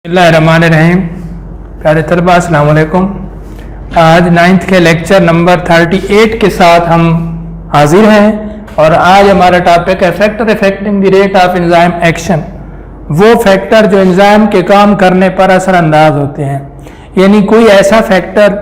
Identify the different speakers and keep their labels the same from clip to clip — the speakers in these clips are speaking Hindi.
Speaker 1: बिस्मिल्लाहिर्रहमानिर्रहीम। प्यारे तलबा अस्सलाम वालेकुम। आज 9th के लेक्चर नंबर 38 के साथ हम हाजिर हैं और आज हमारा टॉपिक है factor affecting the rate of enzyme action. वो फैक्टर जो एंजाइम के काम करने पर असरअंदाज होते हैं, यानी कोई ऐसा फैक्टर,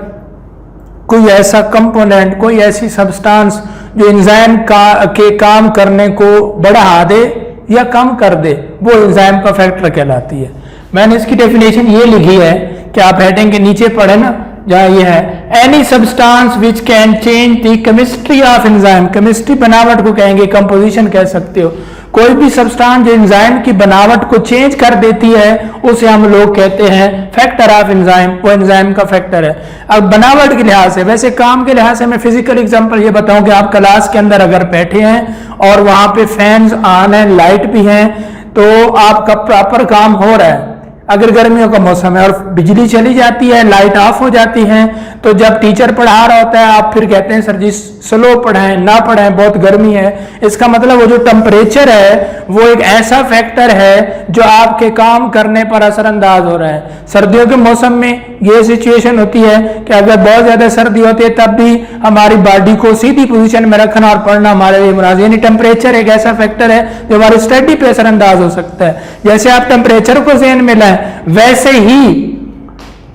Speaker 1: कोई ऐसा कंपोनेंट, कोई ऐसी सब्सटेंस जो एंजाइम के काम करने को बढ़ा दे या कम कर दे, वो एंजाइम का फैक्टर कहलाती है। मैंने इसकी डेफिनेशन ये लिखी है कि आप हेडिंग के नीचे पढ़े ना, जहाँ ये है any substance which can change the chemistry of enzyme. Chemistry बनावट को कहेंगे, कंपोजिशन कह सकते हो। कोई भी सब्सटेंस जो एंजाइम की बनावट को चेंज कर देती है उसे हम लोग कहते हैं फैक्टर ऑफ एंजाइम। वो एंजाइम का फैक्टर है। अब बनावट के लिहाज से, वैसे काम के लिहाज से मैं फिजिकल एग्जांपल ये बताऊं कि आप क्लास के अंदर अगर बैठे हैं और वहां पे फैंस ऑन है, लाइट भी है, तो आपका प्रॉपर काम हो रहा है। अगर गर्मियों का मौसम है और बिजली चली जाती है, लाइट ऑफ हो जाती है, तो जब टीचर पढ़ा रहा होता है आप फिर कहते हैं सर जी स्लो पढ़ाएं, ना पढ़ाएं, बहुत गर्मी है। इसका मतलब वो जो टेम्परेचर है वो एक ऐसा फैक्टर है जो आपके काम करने पर असरअंदाज हो रहा है। सर्दियों के मौसम में ये सिचुएशन होती है कि अगर बहुत ज्यादा सर्दी होती है तब भी हमारी बॉडी को सीधी पोजीशन में रखना और पढ़ना हमारे लिए मुनासिब, यानी टेम्परेचर एक ऐसा फैक्टर है जो हमारी स्टडी पे असरअंदाज हो सकता है। जैसे आप टेम्परेचर को ज़हन में लाएं, वैसे ही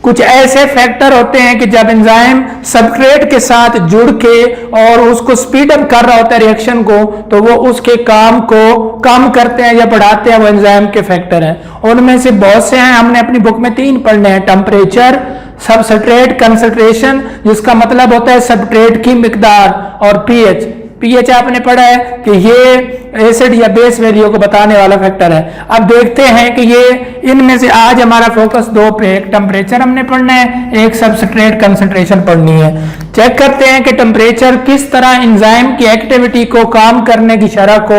Speaker 1: कुछ ऐसे फैक्टर होते हैं कि जब एंजाइम सबस्ट्रेट के साथ जुड़ के और उसको स्पीड अप कर रहा होता है रिएक्शन को, तो वो उसके काम को कम करते हैं या बढ़ाते हैं, वो एंजाइम के फैक्टर हैं। उनमें से बहुत से हैं, हमने अपनी बुक में 3 पढ़ने हैं। टेम्परेचर, सबस्ट्रेट कंसंट्रेशन, जिसका मतलब होता है सबस्ट्रेट की मिकदार, और पीएच। पीएच आपने पढ़ा है कि ये एसिड या बेस वैल्यू को बताने वाला फैक्टर है। अब देखते हैं कि ये इनमें से आज हमारा फोकस 2 पे, एक टेम्परेचर हमने पढ़ना है, एक सबस्ट्रेट कंसंट्रेशन पढ़नी है। चेक करते हैं कि टेम्परेचर किस तरह एंजाइम की एक्टिविटी को, काम करने की शरह को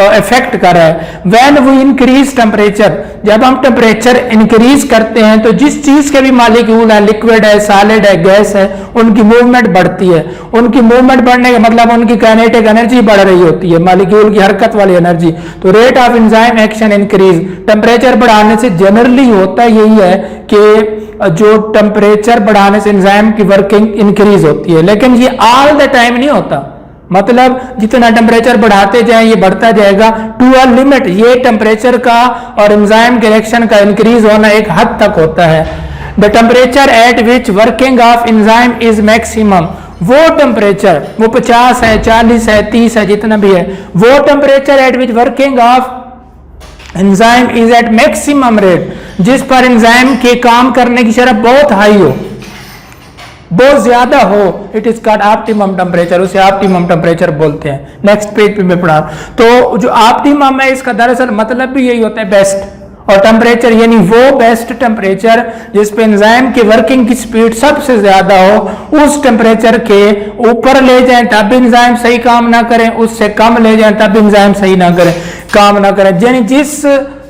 Speaker 1: इफेक्ट कर रहा है। व्हेन वी इंक्रीज टेम्परेचर, जब हम टेम्परेचर इंक्रीज करते हैं तो जिस चीज के भी मॉलिक्यूल है, लिक्विड है, सॉलिड है, गैस है, उनकी मूवमेंट बढ़ती है। उनकी मूवमेंट बढ़ने का मतलब उनकी काइनेटिक एनर्जी बढ़ रही होती है, मॉलिक्यूल की हरकत वाली एनर्जी। तो rate of enzyme action increase. Temperature बढ़ाने से जनरली होता यही है कि जो टेम्परेचर बढ़ाने से एंजाइम की वर्किंग इंक्रीज होती है, लेकिन ये ऑल द टाइम नहीं होता। मतलब जितना टेम्परेचर बढ़ाते जाएं ये बढ़ता जाएगा टू अ लिमिट। ये टेम्परेचर का और एंजाइम के रिएक्शन का इंक्रीज होना एक हद तक होता है। The temperature at which working of enzyme is maximum, वो टेम्परेचर, वो 50 है, 40 है, 30 है, जितना भी है, वो temperature at which working of enzyme is at maximum rate, जिस पर एंजाइम के काम करने की शरह बहुत हाई हो, बहुत ज्यादा हो, it is called optimum temperature. उसे ऑप्टिमम टेम्परेचर बोलते हैं। नेक्स्ट पेज पे मैं पढ़ा। तो जो ऑप्टिमम है इसका दरअसल मतलब भी यही होता है बेस्ट, और टेम्परेचर यानी वो बेस्ट टेम्परेचर जिस पे एंजाइम की वर्किंग की स्पीड सबसे ज्यादा हो, उस टेम्परेचर के ऊपर ले जाएं तब भी एंजाइम सही काम ना करें, उससे कम ले जाएं तब भी एंजाइम सही ना करें, काम ना करें। यानी जिस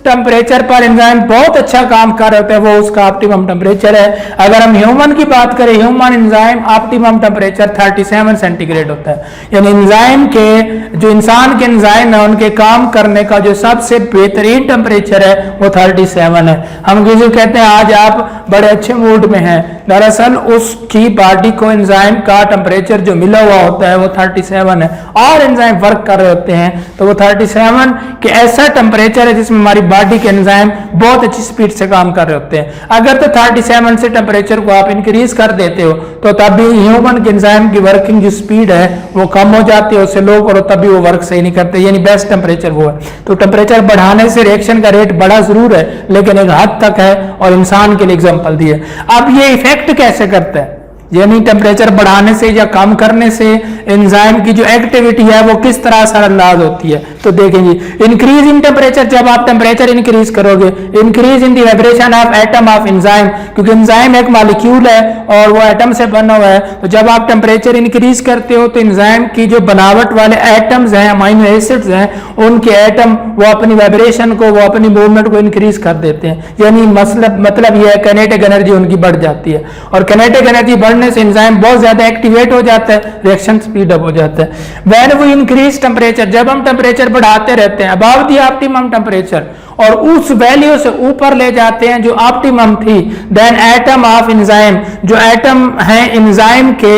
Speaker 1: टेम्परेचर पर एंजाइम बहुत अच्छा काम कर रहे होते हैं वो उसका ऑप्टिमम टेम्परेचर है। अगर हम ह्यूमन की बात करें, human enzyme optimum temperature 37 centigrade होता है। यानी एंजाइम के, जो इंसान के एंजाइम है उनके काम करने का जो सबसे बेहतरीन टेम्परेचर है वो 37 है। हम किसी कहते हैं आज आप बड़े अच्छे मूड में हैं, दरअसल उसकी बॉडी को एंजाइम का टेम्परेचर जो मिला हुआ होता है वो 37 है, और एंजाइम वर्क कर रहे होते हैं तो वो 37 के ऐसा टेम्परेचर है जिसमें हमारी बॉडी के एंजाइम बहुत अच्छी स्पीड से काम कर रहे होते हैं। अगर तो 37 से टेम्परेचर को आप इंक्रीज कर देते हो तो तब भी ह्यूमन के एंजाइम की वर्किंग जो स्पीड है वो कम हो जाती है, उससे लो करो तब भी वो वर्क सही नहीं करते, यानी बेस्ट टेम्परेचर वो है। तो टेम्परेचर बढ़ाने से रिएक्शन का रेट बढ़ा जरूर है लेकिन एक हद तक है, और इंसान के लिए एग्जांपल दिए। अब ये इफेक्ट कैसे करता है, यानी टेम्परेचर बढ़ाने से या कम करने से एंजाइम की जो एक्टिविटी है वो किस तरह असरअंदाज होती है। तो देखेंगे इंक्रीज इन टेम्परेचर, जब आप टेम्परेचर इंक्रीज करोगे, increase in the vibration of atom of enzyme, क्योंकि एंजाइम एक मॉलिक्यूल है और वो एटम से बना हुआ है। तो जब आप टेम्परेचर इंक्रीज करते हो तो एंजाइम की जो बनावट वाले एटम्स हैं, अमीनो एसिड्स हैं, उनके एटम वो अपनी वाइब्रेशन को, वो अपनी मूवमेंट को इंक्रीज कर देते हैं। यानी मतलब ये है काइनेटिक एनर्जी उनकी बढ़ जाती है, और काइनेटिक एनर्जी बढ़ बढ़ने से एंजाइम बहुत ज्यादा एक्टिवेट हो जाता है, रिएक्शन स्पीड अप हो जाता है। व्हेन वी इंक्रीज टेम्परेचर, जब हम टेम्परेचर बढ़ाते रहते हैं अबव द ऑप्टिमम टेम्परेचर, और उस वैल्यू से ऊपर ले जाते हैं जो ऑप्टिमम थी, देन एटम ऑफ एंजाइम, जो एटम है एंजाइम के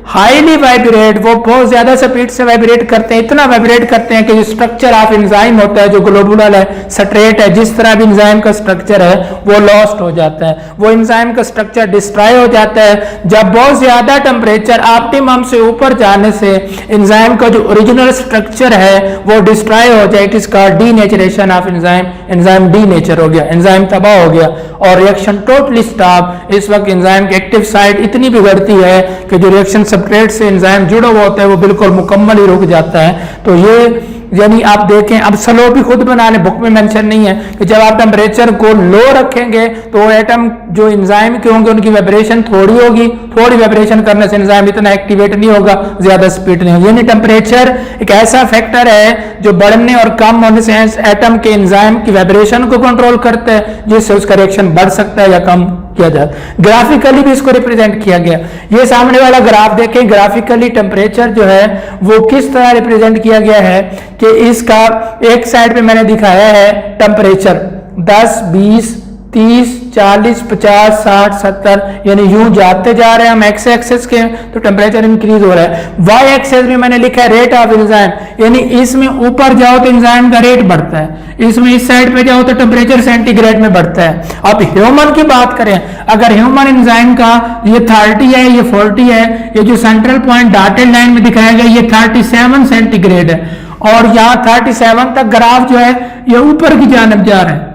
Speaker 1: हाईली वाइब्रेट, वो बहुत ज्यादा स्पीड से वाइब्रेट करते हैं, इतना वाइब्रेट करते हैं कि जो स्ट्रक्चर ऑफ एंजाइम होता है, जो ग्लोबुलर है, स्ट्रेट है, जिस तरह भी एंजाइम का स्ट्रक्चर है वो लॉस्ट हो जाता है, वो एंजाइम का स्ट्रक्चर डिस्ट्रॉय हो जाता है। जब बहुत ज्यादा टेम्परेचर ऑप्टिमम से ऊपर जाने से एंजाइम का जो ओरिजिनल स्ट्रक्चर है वो डिस्ट्रॉय हो जाए, it is called denaturation of enzyme, enzyme denature हो गया, एंजाइम तबाह हो गया और रिएक्शन टोटली स्टॉप। इस वक्त एंजाइम की एक्टिव साइट इतनी बिगड़ती है कि जो रिएक्शन सबस्ट्रेट से एंजाइम जुड़ा हुआ होता है वो बिल्कुल मुकम्मल ही रुक जाता है। तो ये यानी आप देखें, अब स्लो भी खुद बना लें, बुक में मेंशन नहीं है कि जब आप टेम्परेचर को लो रखेंगे तो एटम जो एंजाइम के होंगे उनकी वाइब्रेशन थोड़ी होगी, थोड़ी वाइब्रेशन करने से एंजाइम इतना एक्टिवेट नहीं होगा, ज्यादा स्पीड नहीं होगी। यानी टेम्परेचर एक ऐसा फैक्टर है जो बढ़ने और कम होने से एटम के एंजाइम की वाइब्रेशन को कंट्रोल करता है, जिससे उसका रिएक्शन बढ़ सकता है या कम किया जाता है। ग्राफिकली भी इसको रिप्रेजेंट किया गया, ये सामने वाला ग्राफ देखें, ग्राफिकली टेम्परेचर जो है वो किस तरह रिप्रेजेंट किया गया है कि इसका एक साइड पे मैंने दिखाया है टेम्परेचर 10, 20, 30, 40, 50, 60, 70, यानी यूं जाते जा रहे हैं हम एक्स एक्सेस के, तो टेम्परेचर इंक्रीज हो रहा है। वाई एक्सेस में मैंने लिखा है रेट ऑफ एंजाइम, यानी इसमें ऊपर जाओ तो एंजाइम का रेट बढ़ता है, इसमें इस साइड पे जाओ तो टेम्परेचर सेंटीग्रेड में बढ़ता है। अब ह्यूमन की बात करें, अगर ह्यूमन एंजाइम का ये 30 है, ये 40 है, ये जो सेंट्रल पॉइंट डॉटेड लाइन में दिखाया गया ये 37 सेंटीग्रेड है, और यहाँ 37 तक ग्राफ जो है ये ऊपर की जानब जा रहा है,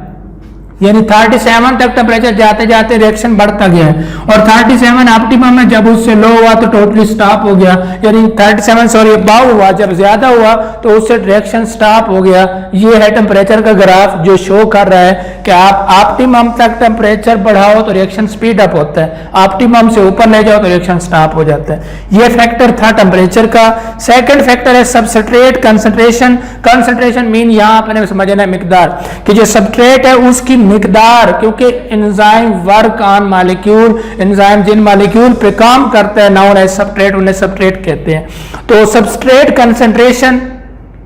Speaker 1: यानी 37 तक टेम्परेचर जाते जाते रिएक्शन बढ़ता गया है, और 37 ऑप्टिमम है, जब उससे लो हुआ तो टोटली स्टॉप हो गया, यानी 37 सॉरी अबव हुआ, जब ज्यादा हुआ तो उससे रिएक्शन स्टॉप हो गया। ये है टेम्परेचर का ग्राफ जो शो कर रहा है कि आप ऑप्टिमम तक टेम्परेचर बढ़ाओ तो रिएक्शन स्पीड अप होता है, ऑप्टिमम से ऊपर ले जाओ तो रिएक्शन स्टॉप हो जाता है। ये फैक्टर था टेम्परेचर का। सेकंड फैक्टर है सबस्ट्रेट कंसंट्रेशन। कंसंट्रेशन मीन यहाँ अपने समझना मिकदार, कि जो सबस्ट्रेट है उसकी मिकदार, क्योंकि enzyme work on molecule, enzyme जिन मॉलिक्यूल पे काम करता है नाउन एज सबस्ट्रेट, उन्हें सबस्ट्रेट कहते हैं। तो सबस्ट्रेट कंसंट्रेशन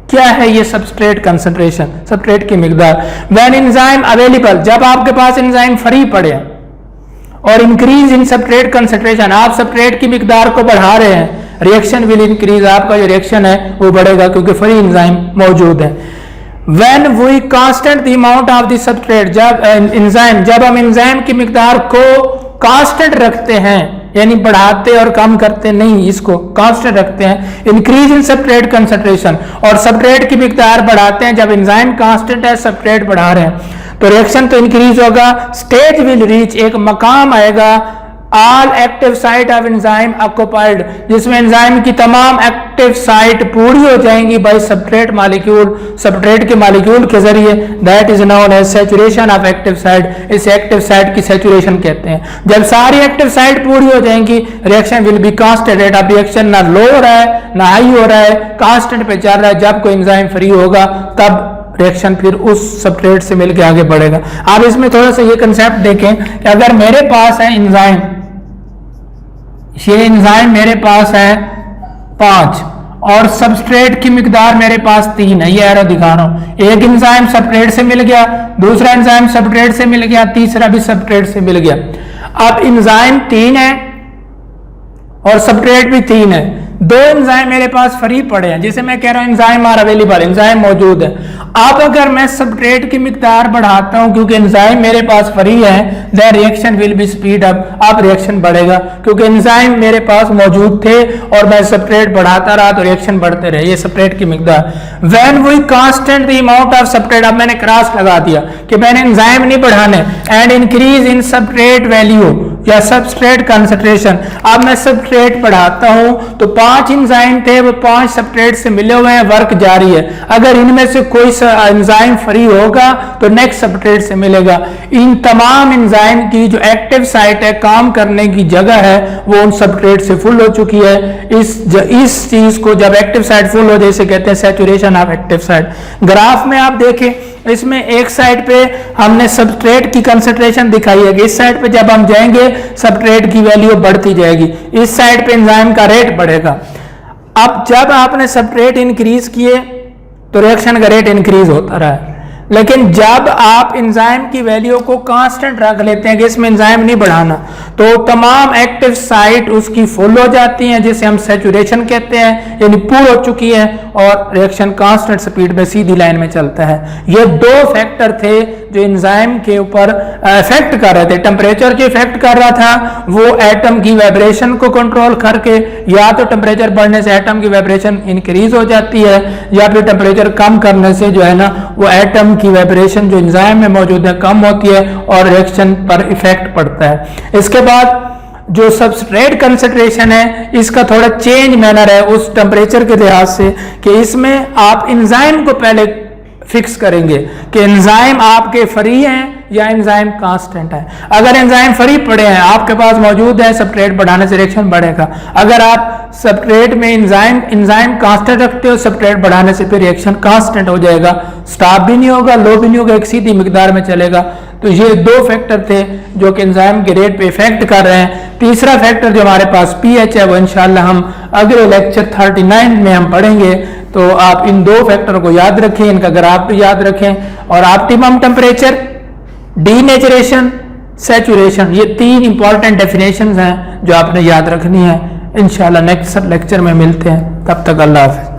Speaker 1: क्या है? ये सबस्ट्रेट कंसंट्रेशन, सबस्ट्रेट की मिकदार। व्हेन एंजाइम अवेलेबल, जब आपके पास एंजाइम फ्री पड़े और इंक्रीज इन सबस्ट्रेट कंसंट्रेशन, आप सबस्ट्रेट की मिकदार को बढ़ा रहे हैं, रिएक्शन विल इंक्रीज, आपका जो रिएक्शन है वो बढ़ेगा क्योंकि फ्री एंजाइम मौजूद है। When we constant the amount of the substrate, जब एंजाइम, जब हम एंजाइम की मिकदार को कांस्टेंट रखते हैं, यानी बढ़ाते और कम करते नहीं, इसको कांस्टेंट रखते हैं, इंक्रीज इन सबस्ट्रेट कंसंट्रेशन, और सबस्ट्रेट की मिकदार बढ़ाते हैं जब एंजाइम कांस्टेंट है, सबस्ट्रेट बढ़ा रहे हैं, तो रिएक्शन तो इंक्रीज होगा। स्टेज विल रीच, एक मकाम आएगा, all active site of enzyme occupied, जिसमें एंजाइम की तमाम एक्टिव साइट पूरी हो जाएंगी बाय सबस्ट्रेट मॉलिक्यूल, सबस्ट्रेट के मॉलिक्यूल के जरिए, that is known as saturation of active site. इस एक्टिव साइट की सैचुरेशन कहते हैं। जब सारी एक्टिव साइट पूरी हो जाएंगी, reaction will be constant. Rate of reaction ना लो हो रहा है ना हाई हो रहा है, कांस्टेंट पे चल रहा है। जब कोई एंजाइम फ्री होगा तब रिएक्शन फिर उस सबस्ट्रेट से मिलकर आगे बढ़ेगा। आप इसमें थोड़ा सा ये कंसेप्ट देखें कि अगर मेरे पास है एंजाइम, ये एंजाइम मेरे पास है 5 और सबस्ट्रेट की मिकदार मेरे पास 3 है, ये एरो दिखा रहा हूं। एक एंजाइम सबस्ट्रेट से मिल गया, दूसरा एंजाइम सबस्ट्रेट से मिल गया, तीसरा भी सबस्ट्रेट से मिल गया। अब एंजाइम 3 है और सबस्ट्रेट भी 3 है, 2 एंजाइम मेरे पास फ्री पड़े हैं, जिसे मैं कह रहा हूं एंजाइम आर अवेलेबल, एंजाइम मौजूद है। अब अगर मैं सबस्ट्रेट की मिकदार बढ़ाता हूं क्योंकि एंजाइम मेरे पास फ्री है, then reaction will be speed up, अब रिएक्शन बढ़ेगा क्योंकि एंजाइम मेरे पास मौजूद थे और मैं सबस्ट्रेट बढ़ाता रहा तो रिएक्शन बढ़ते रहे। ये सबस्ट्रेट की मिकदार। When we constant the amount of substrate, अब मैंने क्रॉस लगा दिया कि मैंने एंजाइम नहीं बढ़ाने, and increase in substrate value या सबस्ट्रेट कंसंट्रेशन। अब मैं सबस्ट्रेट बढ़ाता हूं तो 5 एंजाइम थे, वो 5 सबस्ट्रेट से मिले हुए हैं, वर्क जारी है। अगर इनमें से कोई एंजाइम फ्री होगा तो नेक्स्ट सबस्ट्रेट से मिलेगा। इन तमाम एंजाइम की जो एक्टिव साइट है, काम करने की जगह है, वो उन सबस्ट्रेट से फुल हो चुकी है। इस चीज को जब एक्टिव साइट फुल हो जाए इसे कहते हैं saturation of active site. Graph में आप देखें इसमें एक साइड पे हमने सबस्ट्रेट की कंसंट्रेशन दिखाई है कि इस साइड पे जब हम जाएंगे सबस्ट्रेट की वैल्यू बढ़ती जाएगी, इस साइड पे एंजाइम का रेट बढ़ेगा। अब जब आपने सबस्ट्रेट इंक्रीज किए तो रिएक्शन का रेट इंक्रीज होता रहा, लेकिन जब आप एंजाइम की वैल्यू को कांस्टेंट रख लेते हैं कि इसमें एंजाइम नहीं बढ़ाना, तो तमाम एक्टिव साइट उसकी फुल हो जाती हैं, जिसे हम सैचुरेशन कहते हैं, यानी पूर्ण हो चुकी है और रिएक्शन कांस्टेंट स्पीड में सीधी लाइन में चलता है। ये दो फैक्टर थे जो एंजाइम के ऊपर इफेक्ट कर रहे थे। टेम्परेचर जो इफेक्ट कर रहा था वो एटम की वाइब्रेशन को कंट्रोल करके, या तो टेम्परेचर बढ़ने से एटम की वाइब्रेशन इंक्रीज हो जाती है, या फिर टेम्परेचर कम करने से जो है ना वो एटम की वाइब्रेशन जो एंजाइम में मौजूद है कम होती है और रिएक्शन पर इफेक्ट पड़ता है। इसके बाद जो सबस्ट्रेट कंसंट्रेशन है इसका थोड़ा चेंज मैनर है उस टेम्परेचर के लिहाज से कि इसमें आप एंजाइम को पहले फिक्स करेंगे कि एंजाइम आपके फ्री हैं या एंजाइम कांस्टेंट है। अगर एंजाइम फ्री पड़े हैं आपके पास मौजूद है, सबस्ट्रेट बढ़ाने से रिएक्शन बढ़ेगा। अगर आप सबस्ट्रेट में एंजाइम कांस्टेंट रखते हो, सबस्ट्रेट बढ़ाने से फिर रिएक्शन कांस्टेंट हो जाएगा, स्टॉप भी नहीं होगा, लो भी नहीं होगा, एक सीधी मिकदार में चलेगा। तो ये दो फैक्टर थे जो कि एंजाइम के रेट पे इफेक्ट कर रहे हैं। तीसरा फैक्टर जो हमारे पास पीएच है वो इंशाल्लाह हम अगले लेक्चर 39 में हम पढ़ेंगे। तो आप इन दो फैक्टर को याद रखें, इनका ग्राफ भी याद रखें, और ऑप्टिमम टेम्परेचर, डीनेचरेशन, सैचुरेशन, ये तीन इंपॉर्टेंट डेफिनेशंस हैं जो आपने याद रखनी है। इंशाल्लाह नेक्स्ट लेक्चर में मिलते हैं, तब तक अल्लाह हाफ़िज़।